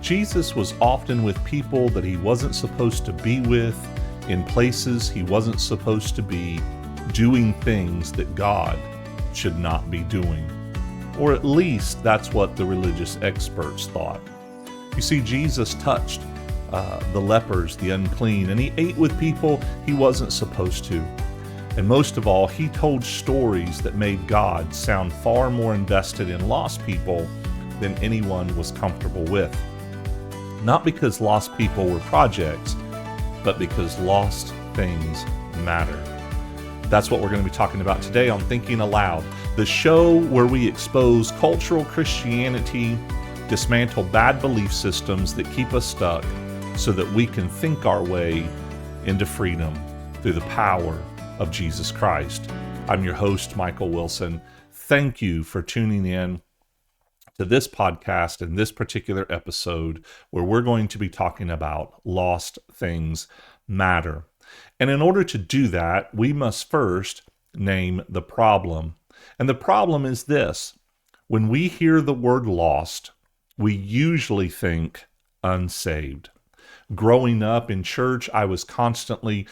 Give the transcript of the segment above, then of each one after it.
Jesus was often with people that he wasn't supposed to be with, in places he wasn't supposed to be, doing things that God should not be doing. Or at least that's what the religious experts thought. You see, Jesus touched the lepers, the unclean, and he ate with people he wasn't supposed to. And most of all, he told stories that made God sound far more invested in lost people than anyone was comfortable with. Not because lost people were projects, but because lost things matter. That's what we're going to be talking about today on Thinking Aloud, the show where we expose cultural Christianity, dismantle bad belief systems that keep us stuck so that we can think our way into freedom through the power of Jesus Christ. I'm your host, Michael Wilson. Thank you for tuning in to this podcast and this particular episode where we're going to be talking about lost things matter. And in order to do that, we must first name the problem. And the problem is this: when we hear the word lost, we usually think unsaved. Growing up in church, I was constantly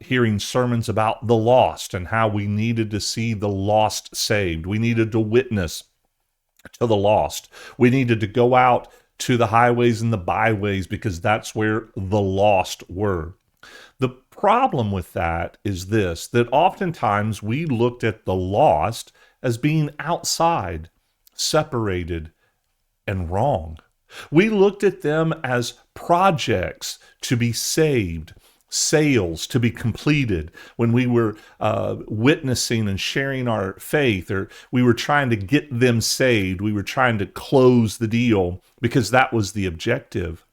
hearing sermons about the lost and how we needed to see the lost saved. We needed to witness to the lost. We needed to go out to the highways and the byways because that's where the lost were. The problem with that is this, that oftentimes we looked at the lost as being outside, separated, and wrong. We looked at them as projects to be saved, sales to be completed when we were witnessing and sharing our faith, or we were trying to get them saved. We were trying to close the deal because that was the objective.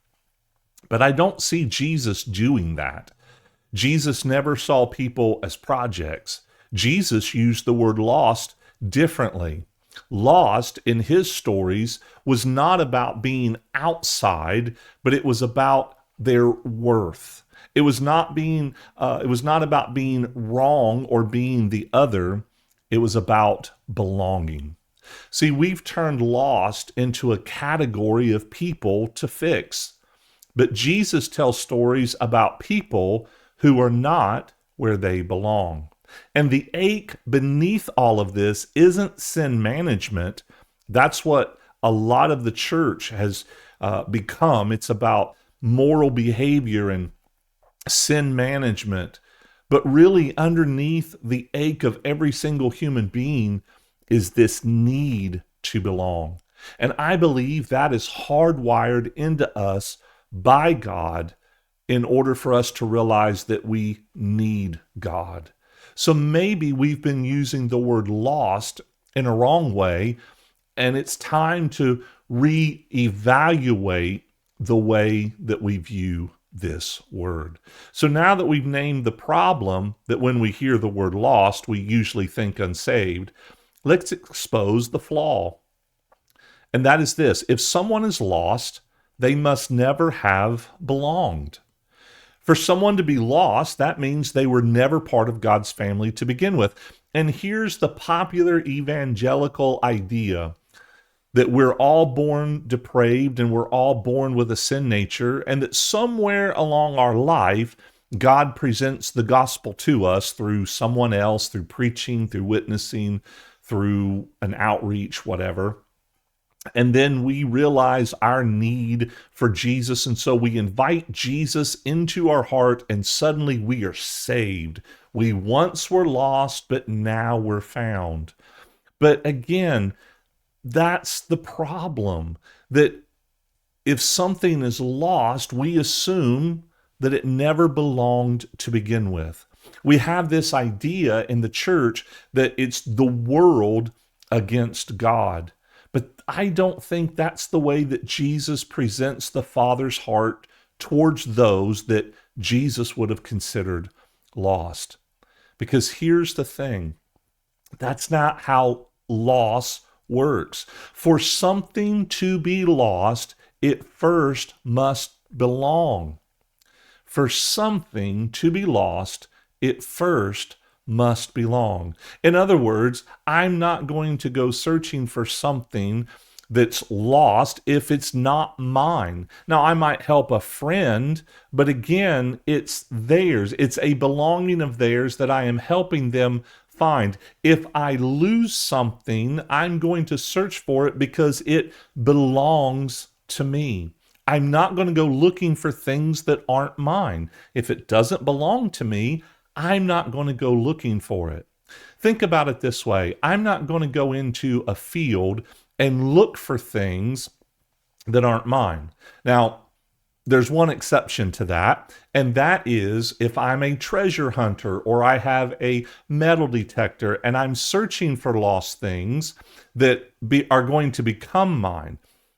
But I don't see Jesus doing that. Jesus never saw people as projects. Jesus used the word lost differently. Lost in his stories was not about being outside, but it was about their worth. It was not about being wrong or being the other. It was about belonging. See, we've turned lost into a category of people to fix. But Jesus tells stories about people who are not where they belong. And the ache beneath all of this isn't sin management. That's what a lot of the church has become. It's about moral behavior and sin management. But really underneath the ache of every single human being is this need to belong. And I believe that is hardwired into us by God in order for us to realize that we need God. So maybe we've been using the word lost in a wrong way, and it's time to reevaluate the way that we view this word. So now that we've named the problem, that when we hear the word lost, we usually think unsaved, let's expose the flaw. And that is this: if someone is lost, they must never have belonged. For someone to be lost, that means they were never part of God's family to begin with. And here's the popular evangelical idea that we're all born depraved and we're all born with a sin nature, and that somewhere along our life, God presents the gospel to us through someone else, through preaching, through witnessing, through an outreach, whatever. And then we realize our need for Jesus, and so we invite Jesus into our heart, and suddenly we are saved. We once were lost, but now we're found. But again, that's the problem, that if something is lost, we assume that it never belonged to begin with. We have this idea in the church that it's the world against God. But I don't think that's the way that Jesus presents the Father's heart towards those that Jesus would have considered lost. Because here's the thing: that's not how loss works. For something to be lost, it first must belong. For something to be lost, it first must belong. In other words, I'm not going to go searching for something that's lost if it's not mine. Now, I might help a friend, but again, it's theirs. It's a belonging of theirs that I am helping them find. If I lose something, I'm going to search for it because it belongs to me. I'm not going to go looking for things that aren't mine. If it doesn't belong to me, I'm not going to go looking for it. Think about it this way. I'm not going to go into a field and look for things that aren't mine. Now, there's one exception to that, and that is if I'm a treasure hunter or I have a metal detector and I'm searching for lost things that are going to become mine,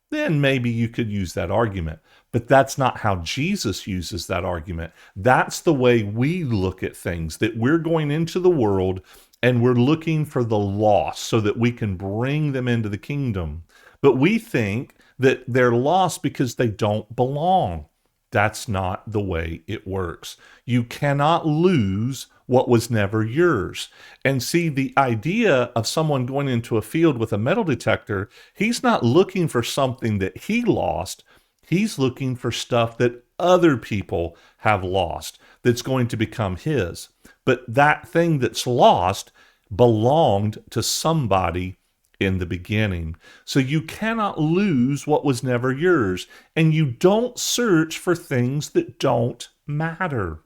then maybe you could use that argument. But that's not how Jesus uses that argument. That's the way we look at things, that we're going into the world and we're looking for the lost so that we can bring them into the kingdom. But we think that they're lost because they don't belong. That's not the way it works. You cannot lose what was never yours. And see, the idea of someone going into a field with a metal detector, he's not looking for something that he lost. He's looking for stuff that other people have lost that's going to become his. But that thing that's lost belonged to somebody in the beginning. So you cannot lose what was never yours. And you don't search for things that don't matter.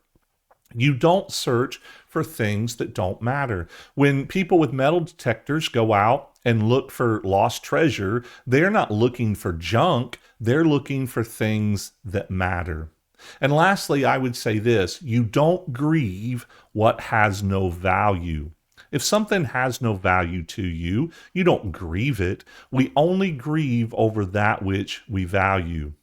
You don't search for things that don't matter. When people with metal detectors go out and look for lost treasure, they're not looking for junk. They're looking for things that matter. And lastly, I would say this: you don't grieve what has no value. If something has no value to you, you don't grieve it. We only grieve over that which we value.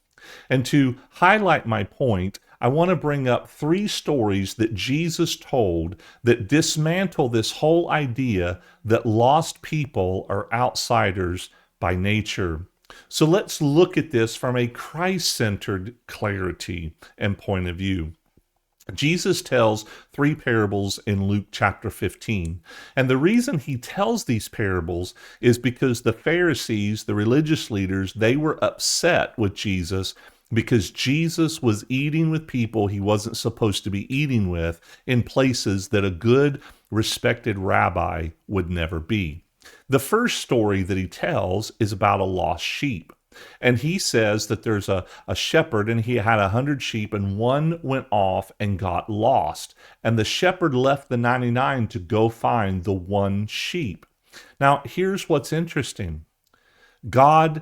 And to highlight my point, I want to bring up 3 stories that Jesus told that dismantle this whole idea that lost people are outsiders by nature. So let's look at this from a Christ-centered clarity and point of view. Jesus tells 3 parables in Luke chapter 15. And the reason he tells these parables is because the Pharisees, the religious leaders, they were upset with Jesus because Jesus was eating with people he wasn't supposed to be eating with in places that a good, respected rabbi would never be. The first story that he tells is about a lost sheep. And he says that there's a shepherd and he had 100 sheep and one went off and got lost. And the shepherd left the 99 to go find the one sheep. Now, here's what's interesting. God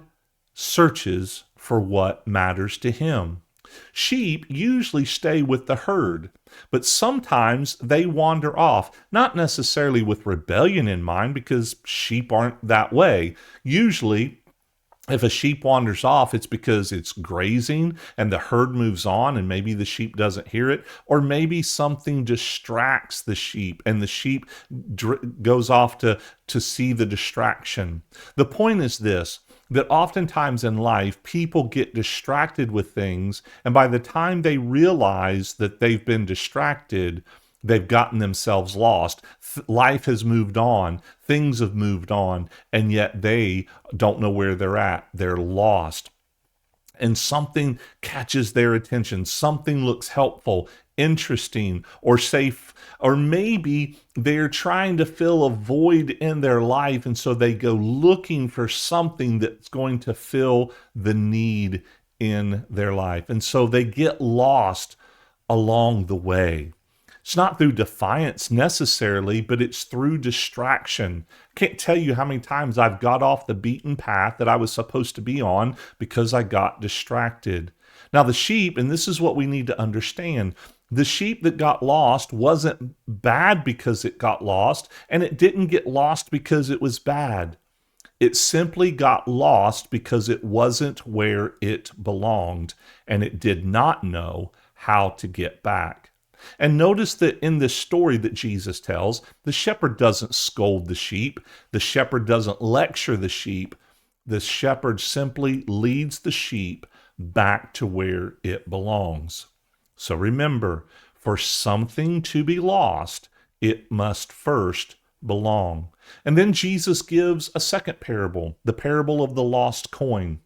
searches for what matters to him. Sheep usually stay with the herd, but sometimes they wander off, not necessarily with rebellion in mind, because sheep aren't that way. Usually, if a sheep wanders off, it's because it's grazing and the herd moves on and maybe the sheep doesn't hear it, or maybe something distracts the sheep and the sheep goes off to see the distraction. The point is this, that oftentimes in life, people get distracted with things, and by the time they realize that they've been distracted, they've gotten themselves lost. Life has moved on. Things have moved on. And yet they don't know where they're at. They're lost. And something catches their attention. Something looks helpful, interesting, or safe. Or maybe they're trying to fill a void in their life. And so they go looking for something that's going to fill the need in their life. And so they get lost along the way. It's not through defiance necessarily, but it's through distraction. I can't tell you how many times I've got off the beaten path that I was supposed to be on because I got distracted. Now the sheep, and this is what we need to understand, the sheep that got lost wasn't bad because it got lost, and it didn't get lost because it was bad. It simply got lost because it wasn't where it belonged, and it did not know how to get back. And notice that in this story that Jesus tells, the shepherd doesn't scold the sheep. The shepherd doesn't lecture the sheep. The shepherd simply leads the sheep back to where it belongs. So remember, for something to be lost, it must first belong. And then Jesus gives a second parable, the parable of the lost coin.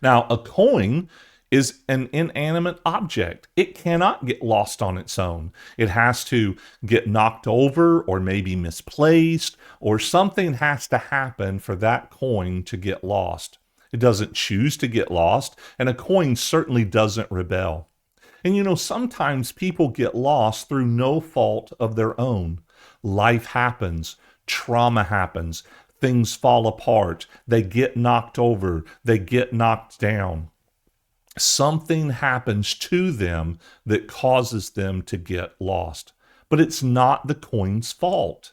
Now, a coin is an inanimate object. It cannot get lost on its own. It has to get knocked over or maybe misplaced, or something has to happen for that coin to get lost. It doesn't choose to get lost, and a coin certainly doesn't rebel. And sometimes people get lost through no fault of their own. Life happens, trauma happens, things fall apart, they get knocked over, they get knocked down. Something happens to them that causes them to get lost. But it's not the coin's fault.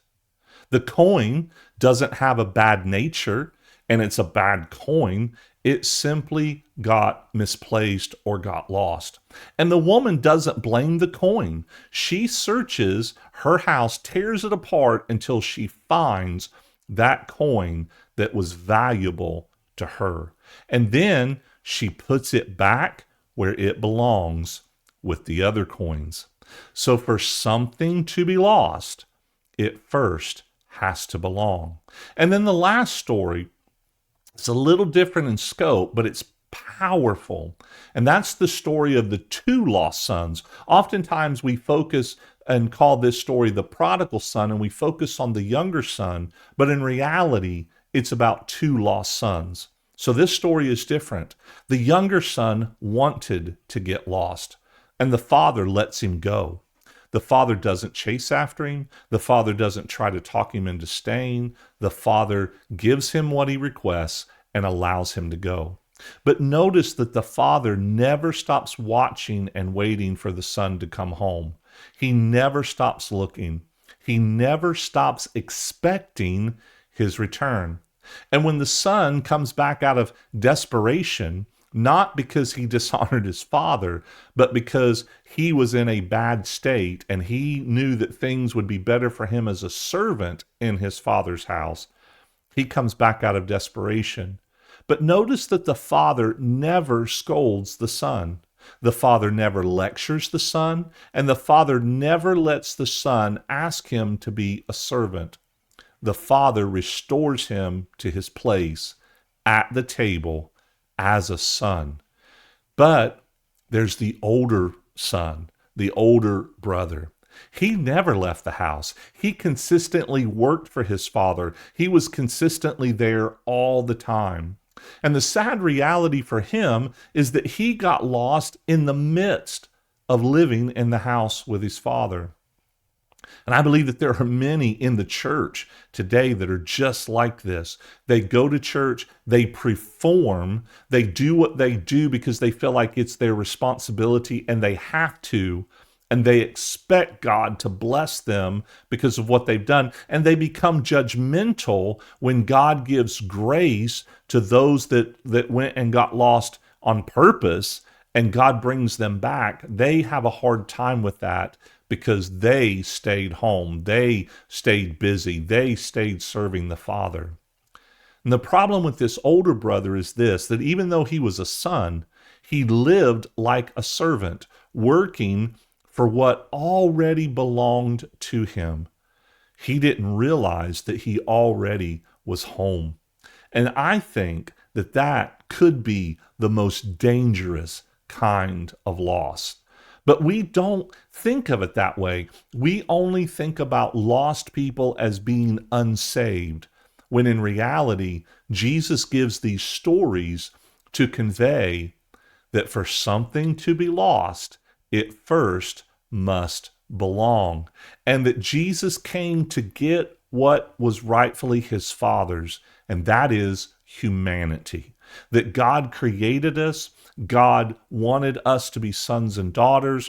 The coin doesn't have a bad nature, and it's a bad coin. It simply got misplaced or got lost. And the woman doesn't blame the coin. She searches her house, tears it apart until she finds that coin that was valuable to her. And then she puts it back where it belongs with the other coins. So for something to be lost, it first has to belong. And then the last story, it's a little different in scope, but it's powerful. And that's the story of the two lost sons. Oftentimes we focus and call this story the prodigal son, and we focus on the younger son, but in reality, it's about two lost sons. So this story is different. The younger son wanted to get lost, and the father lets him go. The father doesn't chase after him. The father doesn't try to talk him into staying. The father gives him what he requests and allows him to go. But notice that the father never stops watching and waiting for the son to come home. He never stops looking. He never stops expecting his return. And when the son comes back out of desperation, not because he dishonored his father, but because he was in a bad state and he knew that things would be better for him as a servant in his father's house, he comes back out of desperation. But notice that the father never scolds the son. The father never lectures the son, and the father never lets the son ask him to be a servant. The father restores him to his place at the table as a son. But there's the older son, the older brother. He never left the house. He consistently worked for his father. He was consistently there all the time. And the sad reality for him is that he got lost in the midst of living in the house with his father. And I believe that there are many in the church today that are just like this. They go to church, they perform, they do what they do because they feel like it's their responsibility and they have to, and they expect God to bless them because of what they've done. And they become judgmental when God gives grace to those that went and got lost on purpose and God brings them back. They have a hard time with that because they stayed home, they stayed busy, they stayed serving the Father. And the problem with this older brother is this, that even though he was a son, he lived like a servant, working for what already belonged to him. He didn't realize that he already was home. And I think that that could be the most dangerous kind of loss. But we don't think of it that way. We only think about lost people as being unsaved, when in reality, Jesus gives these stories to convey that for something to be lost, it first must belong. And that Jesus came to get what was rightfully his Father's, and that is humanity. That God created us, God wanted us to be sons and daughters,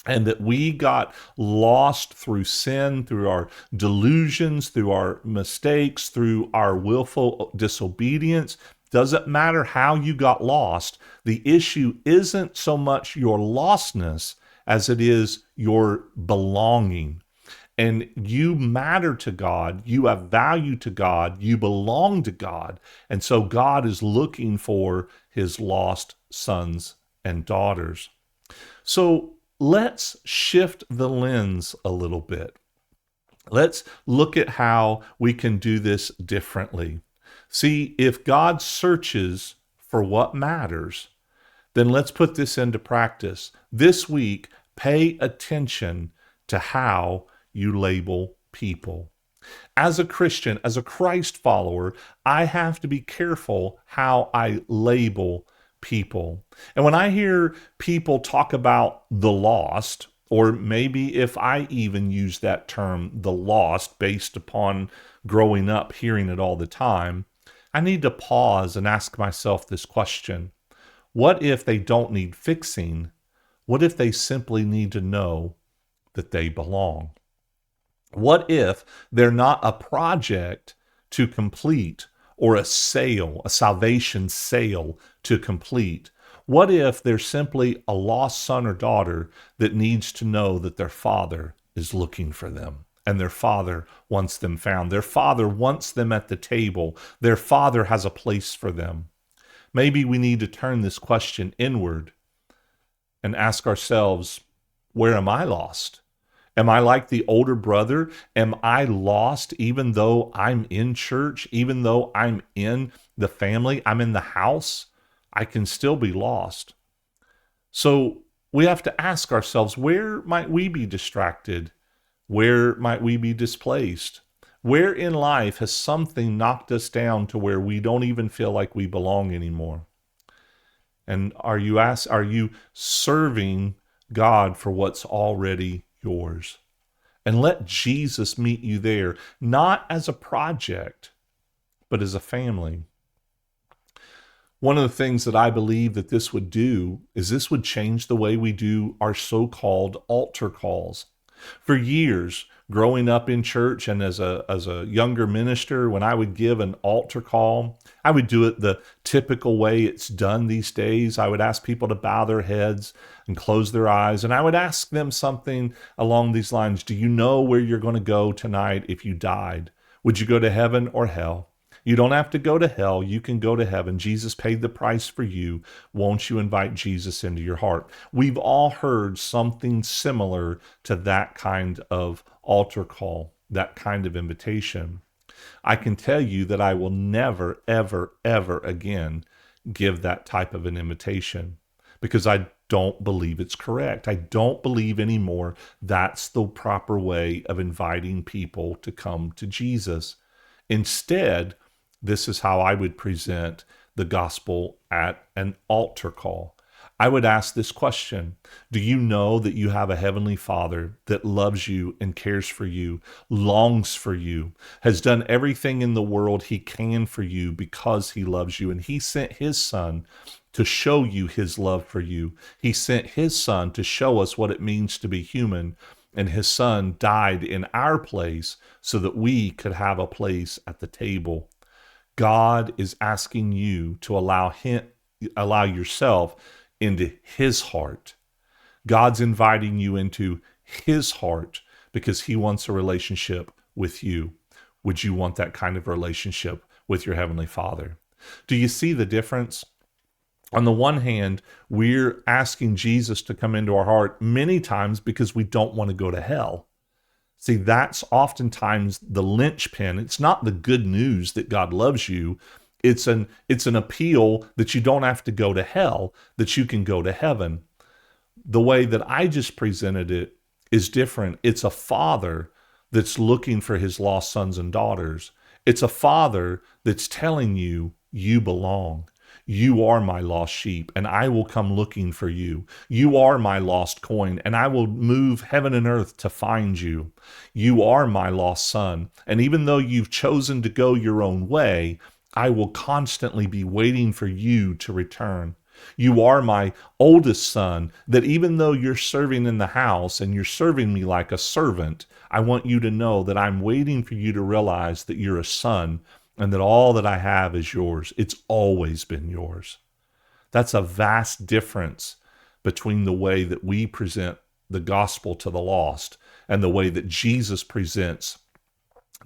and that we got lost through sin, through our delusions, through our mistakes, through our willful disobedience. Doesn't matter how you got lost. The issue isn't so much your lostness as it is your belonging. And you matter to God, you have value to God, you belong to God. And so God is looking for his lost sons and daughters. So let's shift the lens a little bit. Let's look at how we can do this differently. See, if God searches for what matters, then let's put this into practice. This week, pay attention to how you label people. As a Christian, as a Christ follower, I have to be careful how I label people. And when I hear people talk about the lost, or maybe if I even use that term, the lost, based upon growing up hearing it all the time, I need to pause and ask myself this question. What if they don't need fixing? What if they simply need to know that they belong? What if they're not a project to complete or a sale, a salvation sale to complete? What if they're simply a lost son or daughter that needs to know that their father is looking for them and their father wants them found? Their father wants them at the table. Their father has a place for them. Maybe we need to turn this question inward and ask ourselves, where am I lost? Am I like the older brother? Am I lost even though I'm in church, even though I'm in the family, I'm in the house? I can still be lost. So we have to ask ourselves, where might we be distracted? Where might we be displaced? Where in life has something knocked us down to where we don't even feel like we belong anymore? And are you serving God for what's already yours? And let Jesus meet you there, not as a project, but as a family. One of the things that I believe that this would do is this would change the way we do our so-called altar calls. For years, growing up in church and as a younger minister, when I would give an altar call, I would do it the typical way it's done these days. I would ask people to bow their heads and close their eyes, and I would ask them something along these lines. Do you know where you're going to go tonight if you died? Would you go to heaven or hell? You don't have to go to hell. You can go to heaven. Jesus paid the price for you. Won't you invite Jesus into your heart? We've all heard something similar to that kind of altar call, that kind of invitation. I can tell you that I will never, ever, ever again give that type of an invitation because I don't believe it's correct. I don't believe anymore that's the proper way of inviting people to come to Jesus. Instead, this is how I would present the gospel at an altar call. I would ask this question. Do you know that you have a heavenly Father that loves you and cares for you, longs for you, has done everything in the world he can for you because he loves you, and he sent his Son to show you his love for you. He sent his Son to show us what it means to be human, and his Son died in our place so that we could have a place at the table. God is asking you to allow yourself into his heart. God's inviting you into his heart because he wants a relationship with you. Would you want that kind of relationship with your Heavenly Father? Do you see the difference? On the one hand, we're asking Jesus to come into our heart many times because we don't want to go to hell. See, that's oftentimes the linchpin. It's not the good news that God loves you. It's an appeal that you don't have to go to hell, that you can go to heaven. The way that I just presented it is different. It's a father that's looking for his lost sons and daughters. It's a father that's telling you, you belong. You are my lost sheep, and I will come looking for you. You are my lost coin, and I will move heaven and earth to find you. You are my lost son, and even though you've chosen to go your own way, I will constantly be waiting for you to return. You are my oldest son, that even though you're serving in the house and you're serving me like a servant, I want you to know that I'm waiting for you to realize that you're a son and that all that I have is yours. It's always been yours. That's a vast difference between the way that we present the gospel to the lost and the way that Jesus presents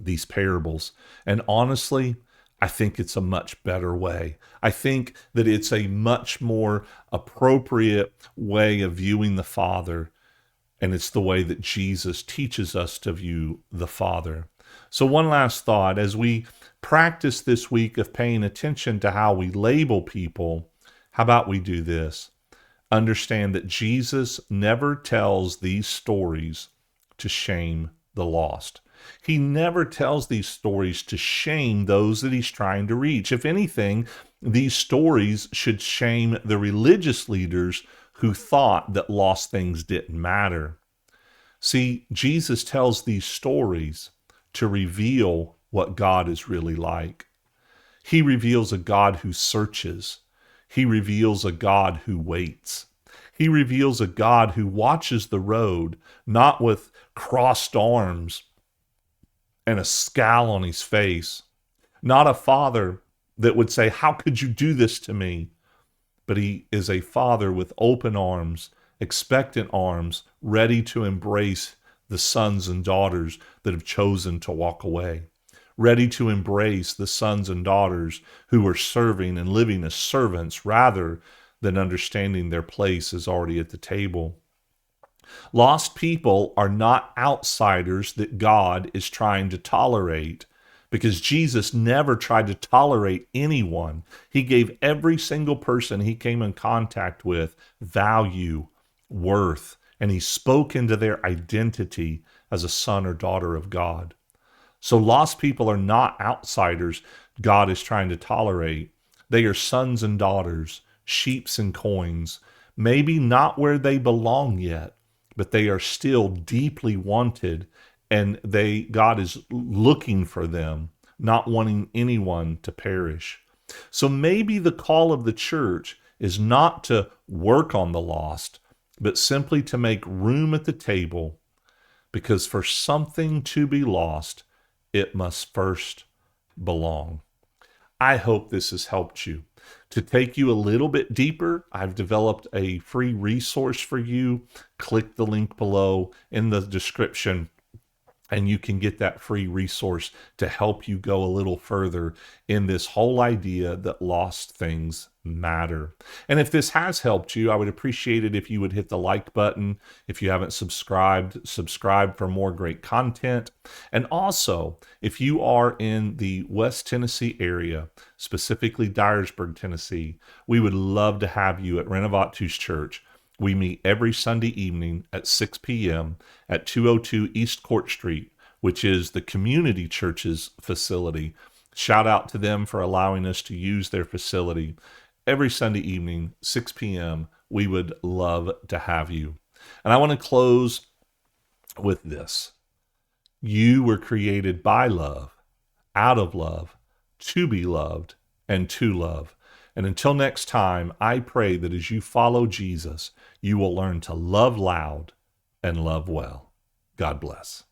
these parables. And honestly, I think it's a much better way. I think that it's a much more appropriate way of viewing the Father And it's the way that Jesus teaches us to view the Father. So one last thought, as we practice this week of paying attention to how we label people, how about we do this? Understand that Jesus never tells these stories to shame the lost. He never tells these stories to shame those that he's trying to reach. If anything, these stories should shame the religious leaders who thought that lost things didn't matter. See, Jesus tells these stories to reveal what God is really like. He reveals a God who searches. He reveals a God who waits. He reveals a God who watches the road, not with crossed arms and a scowl on his face, not a father that would say, "How could you do this to me?" But he is a father with open arms, expectant arms, ready to embrace the sons and daughters that have chosen to walk away, ready to embrace the sons and daughters who are serving and living as servants rather than understanding their place is already at the table. Lost people are not outsiders that God is trying to tolerate, because Jesus never tried to tolerate anyone. He gave every single person he came in contact with value, worth, and he spoke into their identity as a son or daughter of God. So lost people are not outsiders God is trying to tolerate. They are sons and daughters, sheeps and coins, maybe not where they belong yet, but they are still deeply wanted, and God is looking for them, not wanting anyone to perish. So maybe the call of the church is not to work on the lost, but simply to make room at the table, because for something to be lost, it must first belong. I hope this has helped you. To take you a little bit deeper, I've developed a free resource for you. Click the link below in the description, and you can get that free resource to help you go a little further in this whole idea that lost things matter. And if this has helped you, I would appreciate it if you would hit the like button. If you haven't subscribed, subscribe for more great content. And also, if you are in the West Tennessee area, specifically Dyersburg, Tennessee, we would love to have you at Renovatus Church. We meet every Sunday evening at 6 p.m. at 202 East Court Street, which is the community church's facility. Shout out to them for allowing us to use their facility. Every Sunday evening, 6 p.m., we would love to have you. And I want to close with this. You were created by love, out of love, to be loved, and to love. And until next time, I pray that as you follow Jesus, you will learn to love loud and love well. God bless.